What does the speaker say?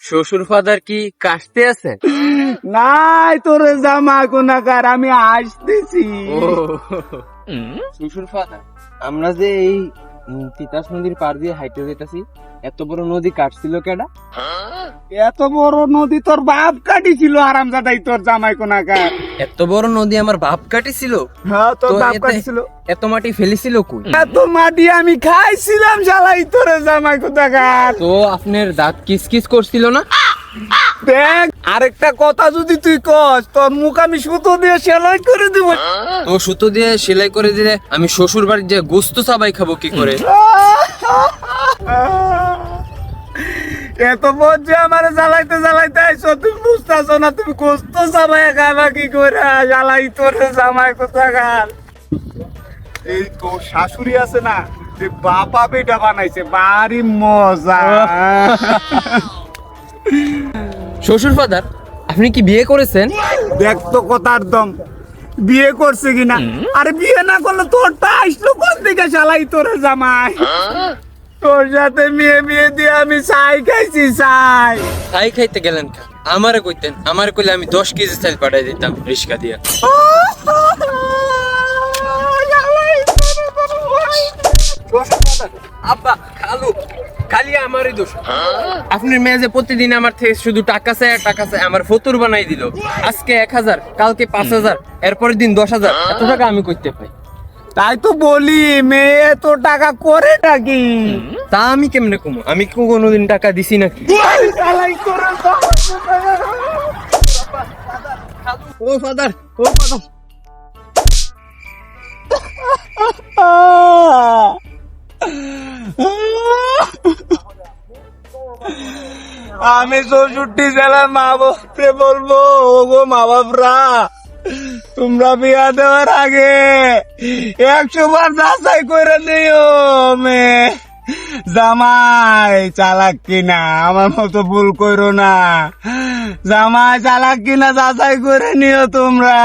শ্বশুর ফাদার কি কাশতে আছে? নাই তোরে জামা কোনাকার, আমি আসতেছি। শ্বশুর ফাদার, আমরা যে এই তিতাস নদীর পার দিয়ে হাইটে যেতেছি, এত বড় নদী কাটছিল কেডা? এত বড় নদী তোর বাপ কাটিছিল হারামজাদাই, তোর জামাই কোনাকার। এত বড় নদী আমার বাপ কাটিছিল? হ্যাঁ, তোর তো বাপ এতে- কাটিছিল। এত মাটি ফেলেছিল কই? এত মাটি আমি খাইছিলাম শালাই, তোরে জামাই কোনাকার। তো আপনার দাঁত কিসকিস করছিল না? দেখ, আরেকটা কথা যদি তুই কস, তোর মুখ আমি সুতো দিয়ে সেলাই করে দিব। তো সুতো দিয়ে সেলাই করে দিলে আমি শ্বশুর বাড়ির যে গোস্ত চাবাই খাবো কি করে? এত বলছে আমার জ্বালাইতে জ্বালাইতে আইসো, তুমি বুঝতেছো না? তুমি গোস্ত জামাই খাবা কি করে? জ্বালাই তোরে জামাই কোথাকার। এই তো শাশুড়ি আছে না, যে বাবা বেটা বানাইছে, বাড়ি মজা। শ্বশুর ফাদার, আপনি কি বিয়ে করেছেন? দেখ তো কথার দম, বিয়ে করছে কিনা। আরে বিয়ে না করলে তোরটা আসলো কোন দিকে শালাই তোরে জামাই? তোর সাথে মেয়ে বিয়ে দিয়ে আমি চাই খাইছি, চাই। চাই খাইতে গেলেন কা? আমারে কইতেন, আমারে কইলে আমি 10 কেজি চাল পাঠাই দিতাম রিস্কা দিয়া। আব্বা, খালু, খালি আমারই দোষ। আপনার মেয়ে যে প্রতিদিন আমার থেকে শুধু টাকা চায় আর টাকা চায়, আমার ফতুর বানাই দিল। আজকে 1000, কালকে 5000, এরপরের দিন 10,000। এত টাকা আমি করতে পাই? তাই তো বলি, মেয়ে তো টাকা করে নাকি? তা আমি কেমনে কমু? আমি কি কোনোদিন টাকা দিছি নাকি? ও ফাদার, ও ফাদার, আমি 64 জেলার মা বাপরে বলবো, ও গো মা বাপরা, তোমরা বিয়া দেওয়ার আগে 100 বার যাচাই করে নিও মেয়ে জামাই চালাক কিনা, আমার মতো ভুল করো না। জামাই চালাক কিনা যাচাই করে নিও তোমরা।